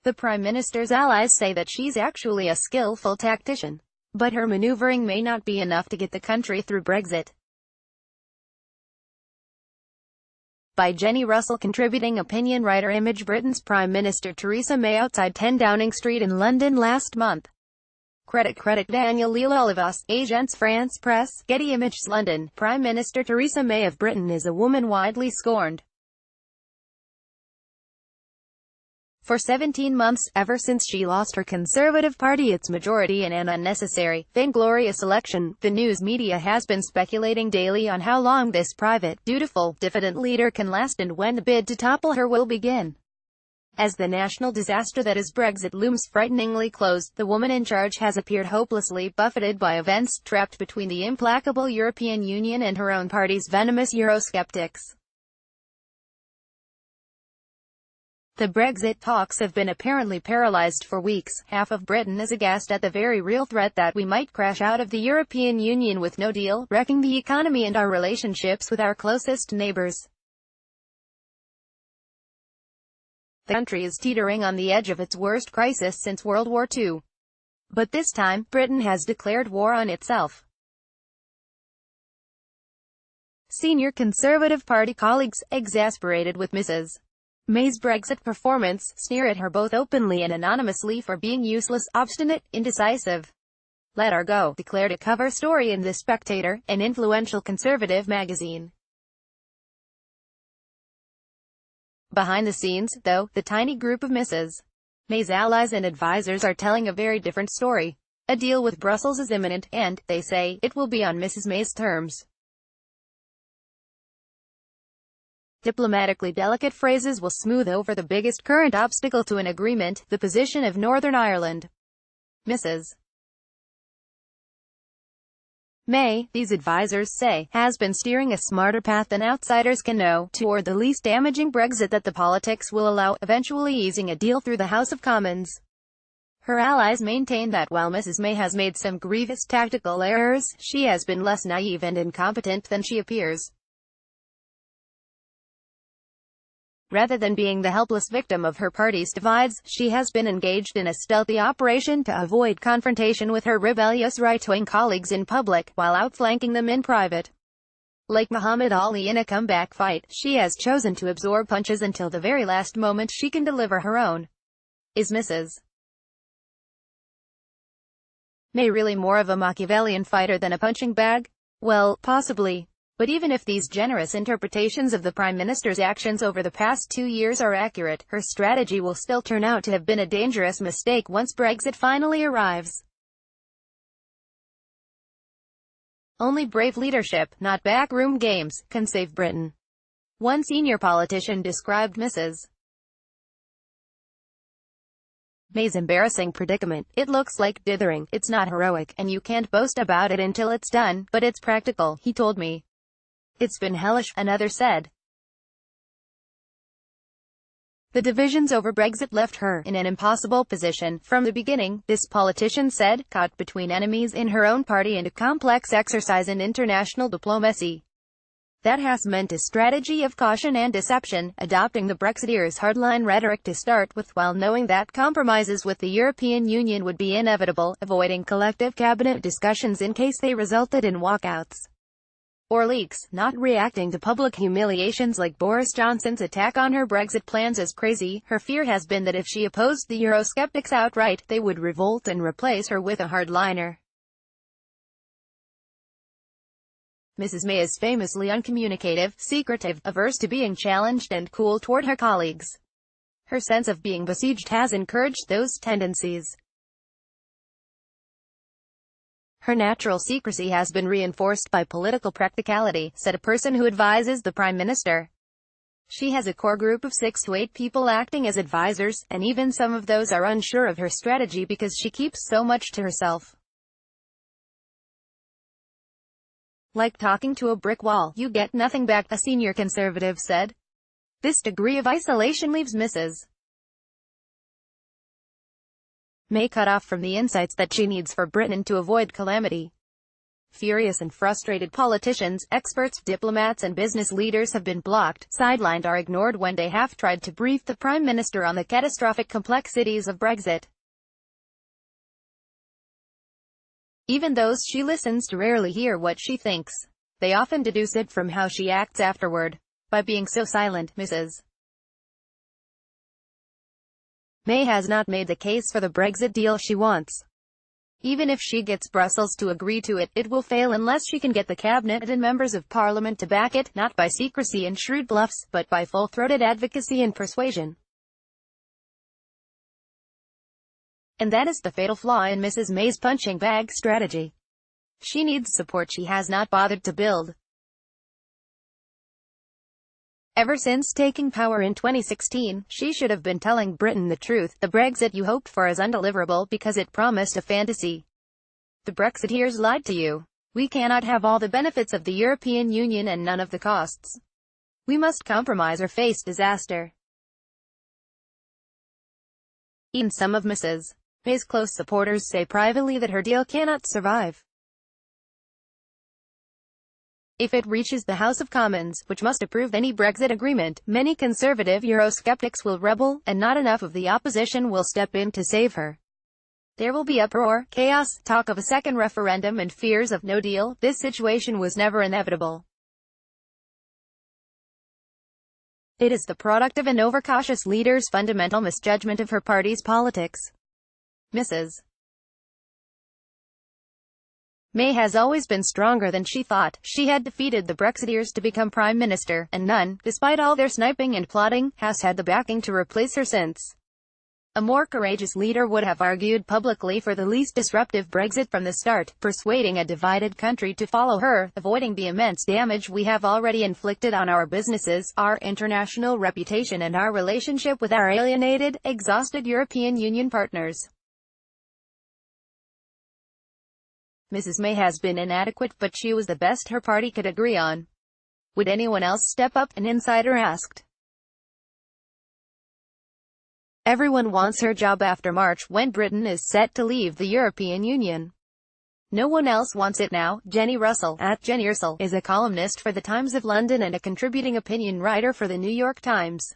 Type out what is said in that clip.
The Prime Minister's allies say that she's actually a skillful tactician. But her maneuvering may not be enough to get the country through Brexit. By Jenni Russell, contributing opinion writer. Image. Britain's Prime Minister Theresa May outside 10 Downing Street in London last month. CreditCreditDaniel Leal-Olivas, Agence France-Presse, Getty ImagesLONDON. Prime Minister Theresa May of Britain is a woman widely scorned. For 17 months, ever since she lost her Conservative Party its majority in an unnecessary, vainglorious election, the news media has been speculating daily on how long this private, dutiful, diffident leader can last and when the bid to topple her will begin. As the national disaster that is Brexit looms frighteningly close, the woman in charge has appeared hopelessly buffeted by events, trapped between the implacable European Union and her own party's venomous Eurosceptics. The Brexit talks have been apparently paralysed for weeks. Half of Britain is aghast at the very real threat that we might crash out of the European Union with no deal, wrecking the economy and our relationships with our closest neighbours. The country is teetering on the edge of its worst crisis since World War II. But this time, Britain has declared war on itself. Senior Conservative Party colleagues, exasperated with Mrs. May's Brexit performance, sneer at her both openly and anonymously for being useless, obstinate, indecisive. "Let her go," declared a cover story in The Spectator, an influential conservative magazine. Behind the scenes, though, the tiny group of Mrs. May's allies and advisers are telling a very different story. A deal with Brussels is imminent, and, they say, it will be on Mrs. May's terms. Diplomatically delicate phrases will smooth over the biggest current obstacle to an agreement, the position of Northern Ireland. Mrs. May, these advisers say, has been steering a smarter path than outsiders can know, toward the least damaging Brexit that the politics will allow, eventually easing a deal through the House of Commons. Her allies maintain that while Mrs. May has made some grievous tactical errors, she has been less naive and incompetent than she appears. Rather than being the helpless victim of her party's divides, she has been engaged in a stealthy operation to avoid confrontation with her rebellious right-wing colleagues in public, while outflanking them in private. Like Muhammad Ali in a comeback fight, she has chosen to absorb punches until the very last moment she can deliver her own. Is Mrs. May really more of a Machiavellian fighter than a punching bag? Well, possibly. But even if these generous interpretations of the Prime Minister's actions over the past 2 years are accurate, her strategy will still turn out to have been a dangerous mistake once Brexit finally arrives. Only brave leadership, not backroom games, can save Britain. One senior politician described Mrs. May's embarrassing predicament. "It looks like dithering, it's not heroic, and you can't boast about it until it's done, but it's practical," he told me. "It's been hellish," another said. The divisions over Brexit left her in an impossible position from the beginning, this politician said, caught between enemies in her own party and a complex exercise in international diplomacy. That has meant a strategy of caution and deception, adopting the Brexiteers' hardline rhetoric to start with, while knowing that compromises with the European Union would be inevitable, avoiding collective cabinet discussions in case they resulted in walkouts or leaks, not reacting to public humiliations like Boris Johnson's attack on her Brexit plans as crazy. Her fear has been that if she opposed the Eurosceptics outright, they would revolt and replace her with a hardliner. Mrs. May is famously uncommunicative, secretive, averse to being challenged, and cool toward her colleagues. Her sense of being besieged has encouraged those tendencies. Her natural secrecy has been reinforced by political practicality, said a person who advises the Prime Minister. She has a core group of 6 to 8 people acting as advisors, and even some of those are unsure of her strategy because she keeps so much to herself. "Like talking to a brick wall, you get nothing back," a senior Conservative said. This degree of isolation leaves Mrs. May cut off from the insights that she needs for Britain to avoid calamity. Furious and frustrated politicians, experts, diplomats and business leaders have been blocked, sidelined or ignored when they have tried to brief the Prime Minister on the catastrophic complexities of Brexit. Even those she listens to rarely hear what she thinks. They often deduce it from how she acts afterward. By being so silent, Mrs. May has not made the case for the Brexit deal she wants. Even if she gets Brussels to agree to it, it will fail unless she can get the cabinet and members of parliament to back it, not by secrecy and shrewd bluffs, but by full-throated advocacy and persuasion. And that is the fatal flaw in Mrs. May's punching bag strategy. She needs support she has not bothered to build. Ever since taking power in 2016, she should have been telling Britain the truth. The Brexit you hoped for is undeliverable because it promised a fantasy. The Brexiteers lied to you. We cannot have all the benefits of the European Union and none of the costs. We must compromise or face disaster. Even some of Mrs. May's close supporters say privately that her deal cannot survive. If it reaches the House of Commons, which must approve any Brexit agreement, many conservative Eurosceptics will rebel, and not enough of the opposition will step in to save her. There will be uproar, chaos, talk of a second referendum and fears of no deal. This situation was never inevitable. It is the product of an overcautious leader's fundamental misjudgment of her party's politics. Mrs. May has always been stronger than she thought. She had defeated the Brexiteers to become Prime Minister, and none, despite all their sniping and plotting, has had the backing to replace her since. A more courageous leader would have argued publicly for the least disruptive Brexit from the start, persuading a divided country to follow her, avoiding the immense damage we have already inflicted on our businesses, our international reputation and our relationship with our alienated, exhausted European Union partners. Mrs. May has been inadequate, but she was the best her party could agree on. Would anyone else step up? An insider asked. Everyone wants her job after March, when Britain is set to leave the European Union. No one else wants it now. Jenni Russell, at Jenni Russell, is a columnist for the Times of London and a contributing opinion writer for the New York Times.